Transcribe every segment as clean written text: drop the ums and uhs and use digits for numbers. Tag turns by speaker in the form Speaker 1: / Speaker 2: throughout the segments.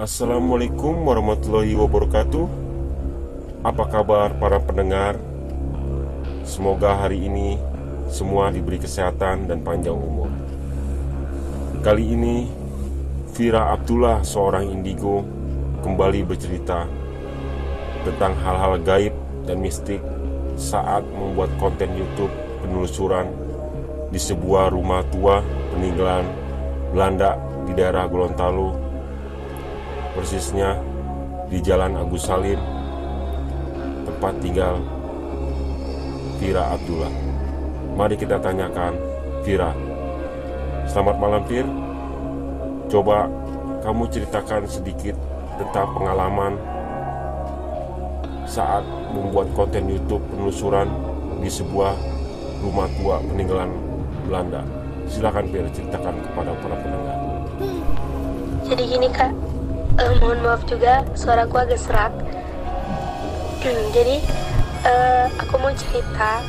Speaker 1: Assalamualaikum warahmatullahi wabarakatuh. Apa kabar para pendengar? Semoga hari ini semua diberi kesehatan dan panjang umur. Kali ini Vira Abdullah, seorang indigo, kembali bercerita tentang hal-hal gaib dan mistik saat membuat konten YouTube penelusuran di sebuah rumah tua peninggalan Belanda di daerah Gorontalo, persisnya di Jalan Agus Salim, tempat tinggal Vira Abdullah. Mari kita tanyakan Vira. Selamat malam, Vir. Coba kamu ceritakan sedikit tentang pengalaman saat membuat konten YouTube penelusuran di sebuah rumah tua peninggalan Belanda. Silakan, Vir, ceritakan kepada para pendengar.
Speaker 2: Jadi gini, Kak, mohon maaf juga suaraku agak serak. Jadi aku mau cerita,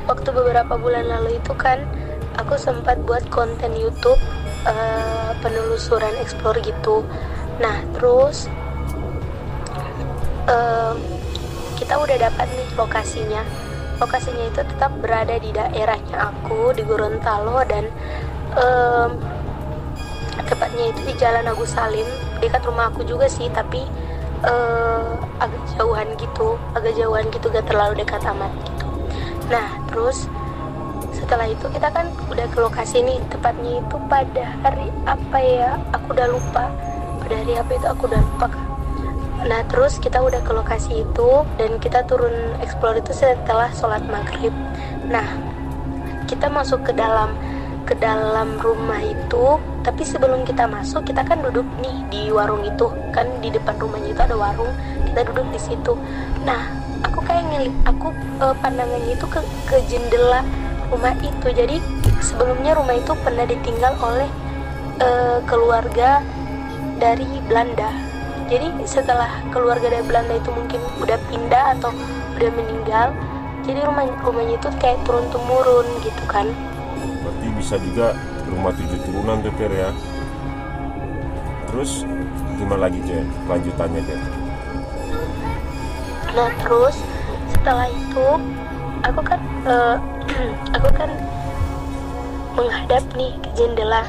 Speaker 2: waktu beberapa bulan lalu itu kan aku sempat buat konten YouTube penelusuran explore gitu. Nah terus kita udah dapat nih lokasinya. Lokasinya itu tetap berada di daerahnya aku, di Gorontalo, dan tepatnya itu di Jalan Agus Salim, dekat rumah aku juga sih, tapi agak jauhan gitu, gak terlalu dekat amat gitu. Nah terus setelah itu kita kan udah ke lokasi nih, tepatnya itu pada hari apa ya, aku udah lupa. Pada hari apa itu aku udah lupa, Kak. Nah terus kita udah ke lokasi itu dan kita turun explore itu setelah sholat maghrib. Nah kita masuk ke dalam rumah itu, tapi sebelum kita masuk kita kan duduk nih di warung itu kan, di depan rumahnya itu ada warung, kita duduk di situ. Nah aku kayak pandangannya itu ke jendela rumah itu. Jadi sebelumnya rumah itu pernah ditinggal oleh keluarga dari Belanda. Jadi setelah keluarga dari Belanda itu mungkin udah pindah atau udah meninggal, jadi rumahnya itu kayak turun temurun gitu kan.
Speaker 1: Berarti bisa juga rumah 7 turunan tuh, Vir, ya. Terus gimana lagi, Jer? Lanjutannya, Jer.
Speaker 2: Nah terus setelah itu aku kan menghadap nih ke jendela.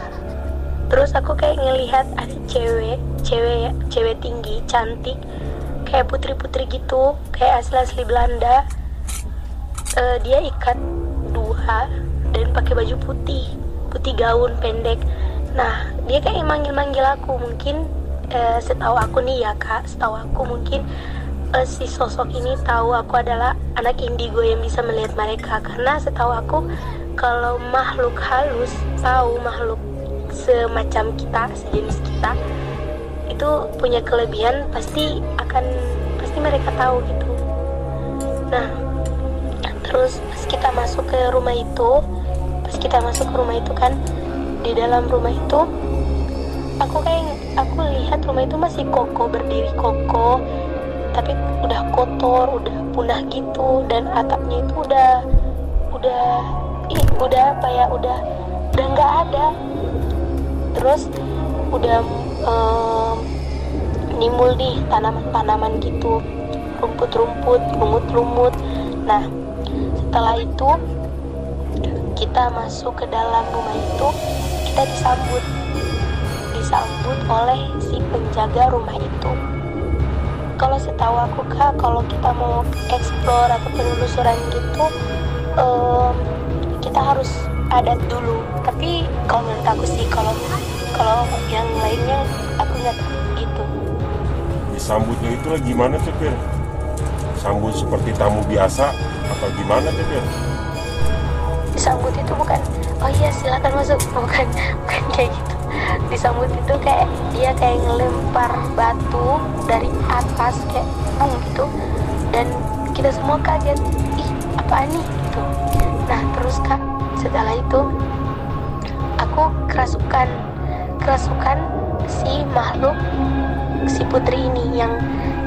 Speaker 2: Terus aku kayak ngelihat ada cewek tinggi, cantik, kayak putri-putri gitu, kayak asli Belanda. Dia ikat dua dan pakai baju putih gaun pendek. Nah dia kayak manggil aku, mungkin setahu aku nih ya, Kak, setahu aku mungkin si sosok ini tahu aku adalah anak indigo yang bisa melihat mereka. Karena setahu aku kalau makhluk halus tahu makhluk semacam kita, sejenis kita itu punya kelebihan, pasti mereka tahu gitu. Nah terus pas kita masuk ke rumah itu kan, di dalam rumah itu aku lihat rumah itu masih kokoh, berdiri kokoh, tapi udah kotor, udah punah gitu, dan atapnya itu udah nggak ada. Terus udah nimbul nih tanaman-tanaman gitu, rumput-rumput, lumut-lumut. Nah setelah itu kita masuk ke dalam rumah itu, kita disambut oleh si penjaga rumah itu. Kalau setahu aku, Kak, kalau kita mau explore atau penelusuran gitu, kita harus adat dulu. Tapi kalau menurut aku sih, kalau yang lainnya aku nggak tahu gitu.
Speaker 1: Disambutnya itu gimana tuh, Vir? Sambut seperti tamu biasa atau gimana tuh, Vir?
Speaker 2: Disambut itu bukan, oh iya silakan masuk, bukan kayak gitu. Disambut itu kayak dia kayak ngelempar batu dari atas kayak bung gitu, dan kita semua kaget, ih apaan nih gitu. Nah terus, Kak, setelah itu aku kerasukan si makhluk, si putri ini, yang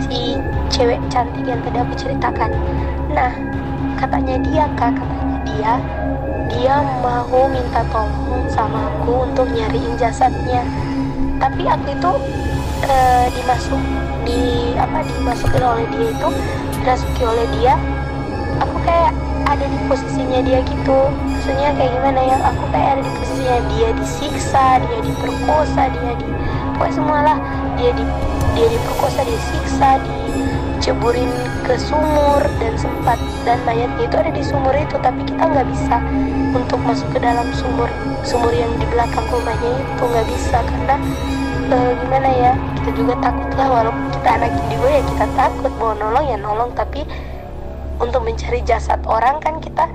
Speaker 2: si cewek cantik yang tadi aku ceritakan. Nah katanya dia mau minta tolong sama aku untuk nyariin jasadnya. tapi aku itu dimasukin oleh dia itu, dirasuki oleh dia. Aku kayak ada di posisinya dia gitu, maksudnya kayak gimana ya, aku kayak ada di posisinya dia, disiksa, dia diperkosa, pokoknya semualah, dia diperkosa, disiksa, diceburin ke sumur, dan mayatnya itu ada di sumur itu, tapi kita nggak bisa untuk masuk ke dalam sumur yang di belakang rumahnya itu, nggak bisa karena gimana ya, kita juga takut lah, walaupun kita anak indigo ya kita takut, mau nolong ya nolong, tapi untuk mencari jasad orang kan kita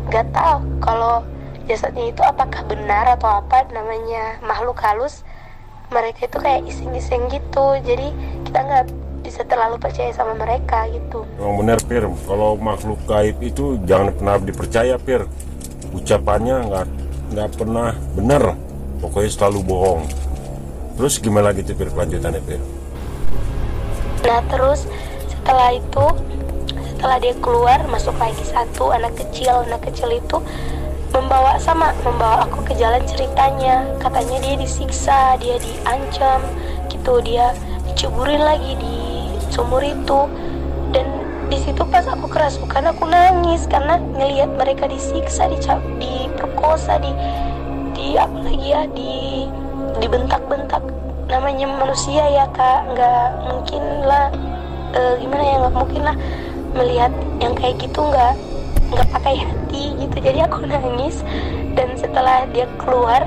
Speaker 2: nggak tahu kalau jasadnya itu apakah benar atau apa, namanya makhluk halus, mereka itu kayak iseng-iseng gitu, jadi kita nggak bisa terlalu percaya sama mereka gitu.
Speaker 1: Memang benar Pir, kalau makhluk gaib itu jangan pernah dipercaya Pir, ucapannya nggak pernah benar, pokoknya selalu bohong. Terus gimana lagi tuh Pir kelanjutannya Pir?
Speaker 2: Nah terus setelah dia keluar, masuk lagi satu anak kecil itu membawa aku ke jalan ceritanya, katanya dia disiksa, dia diancam gitu, dia diceburin lagi di sumur itu. Dan di situ pas aku kerasukan, aku nangis karena ngelihat mereka disiksa, diperkosa, dibentak-bentak. Namanya manusia ya kak, nggak mungkin lah, nggak mungkin lah melihat yang kayak gitu, nggak pakai hati gitu. Jadi aku nangis. Dan setelah dia keluar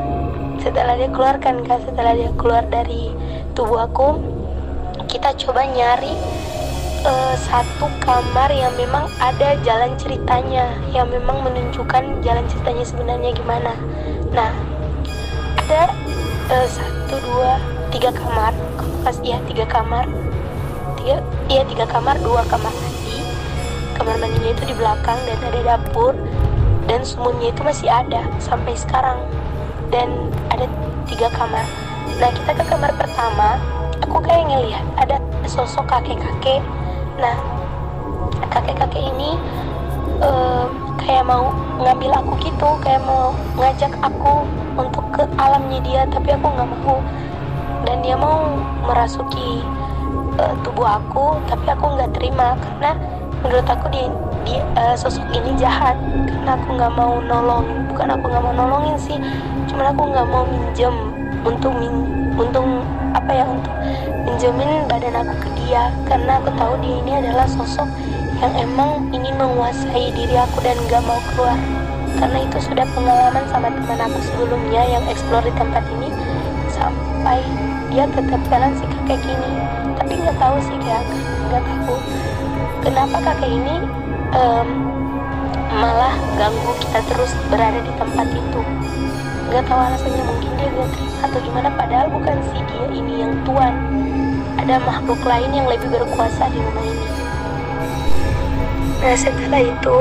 Speaker 2: dari tubuh aku, kita coba nyari satu kamar yang memang ada jalan ceritanya, yang memang menunjukkan jalan ceritanya sebenarnya gimana. Nah ada 3 kamar, tiga kamar, 2 kamar mandi. Kamar mandinya itu di belakang dan ada dapur, dan sumurnya itu masih ada sampai sekarang, dan ada 3 kamar. Nah kita ke kamar pertama, aku kayak ngelihat ada sosok kakek-kakek. Nah kakek-kakek ini kayak mau ngambil aku gitu, kayak mau ngajak aku untuk ke alamnya dia, tapi aku nggak mau. Dan dia mau merasuki tubuh aku, tapi aku nggak terima karena menurut aku sosok ini jahat. Karena aku nggak mau nolong, bukan aku nggak mau nolongin sih, cuman aku nggak mau minjem untuk minjemin badan aku ke dia, karena aku tahu dia ini adalah sosok yang emang ingin menguasai diri aku dan nggak mau keluar. Karena itu sudah pengalaman sama teman aku sebelumnya yang explore di tempat ini, sampai dia tetap jalan si kakek ini. Tapi nggak tahu sih nggak tahu kenapa kakek ini malah ganggu kita terus berada di tempat itu. Nggak tahu alasannya, mungkin dia gak terima atau gimana, padahal bukan sih dia ini yang tuan. Ada makhluk lain yang lebih berkuasa di rumah ini. Nah setelah itu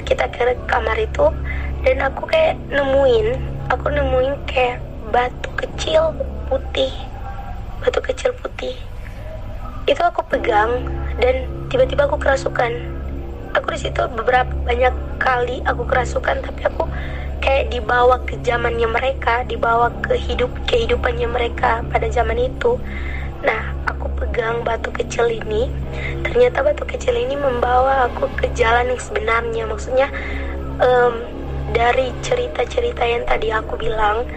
Speaker 2: kita ke kamar itu, dan aku kayak nemuin kayak batu kecil putih. Itu aku pegang dan tiba-tiba aku kerasukan. Aku di situ banyak kali aku kerasukan, tapi aku kayak dibawa ke zamannya mereka, dibawa ke kehidupannya mereka pada zaman itu. Nah aku pegang batu kecil ini, ternyata batu kecil ini membawa aku ke jalan yang sebenarnya. Maksudnya dari cerita-cerita yang tadi aku bilang,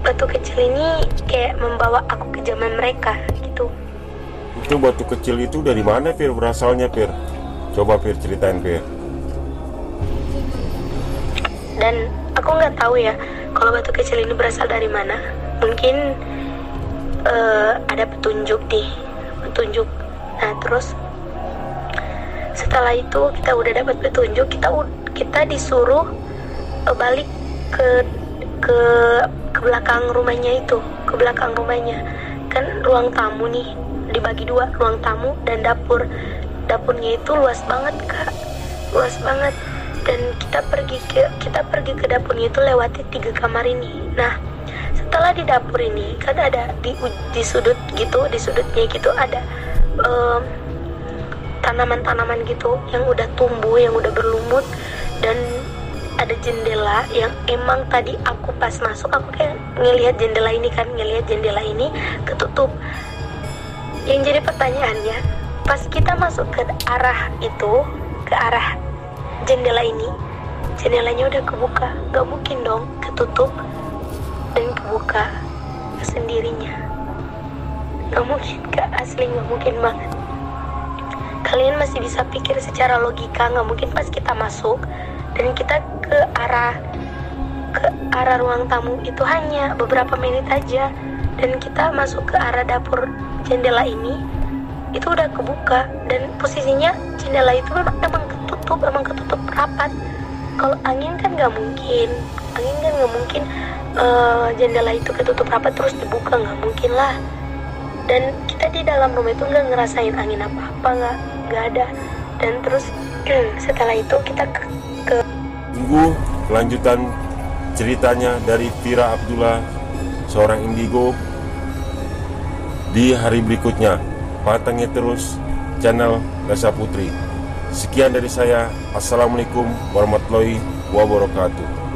Speaker 2: batu kecil ini kayak membawa aku ke zaman mereka gitu.
Speaker 1: Itu batu kecil itu dari mana Pir berasalnya Pir? Coba Pir ceritain Pir.
Speaker 2: Dan aku nggak tahu ya kalau batu kecil ini berasal dari mana. Mungkin ada petunjuk. Nah terus setelah itu kita udah dapat petunjuk, kita disuruh balik ke belakang rumahnya itu, ke belakang rumahnya. Kan ruang tamu nih dibagi 2, ruang tamu dan dapur. Dapurnya itu luas banget kak, luas banget. Dan kita pergi ke dapurnya itu lewati 3 kamar ini. Nah setelah di dapur ini kan ada di sudutnya gitu ada tanaman-tanaman gitu yang udah tumbuh, yang udah berlumut, dan ada jendela yang emang tadi aku pas masuk aku kayak ngelihat jendela ini kan, ngelihat jendela ini ketutup. Yang jadi pertanyaannya, pas kita masuk ke arah itu, ke arah jendela ini, jendelanya udah kebuka. Gak mungkin dong ketutup dan kebuka sendirinya. Gak mungkin Kak, asli gak mungkin banget. Kalian masih bisa pikir secara logika, gak mungkin pas kita masuk dan kita ke arah ruang tamu itu hanya beberapa menit aja, dan kita masuk ke arah dapur jendela ini itu udah kebuka, dan posisinya jendela itu emang ketutup rapat. Kalau angin kan nggak mungkin, jendela itu ketutup rapat terus dibuka, nggak mungkin lah. Dan kita di dalam rumah itu nggak ngerasain angin apa-apa, nggak ada. Dan terus setelah itu kita ke
Speaker 1: Tunggu kelanjutan ceritanya dari Vira Abdullah, seorang indigo, di hari berikutnya. Patangi terus channel Lesa Putri. Sekian dari saya. Assalamualaikum warahmatullahi wabarakatuh.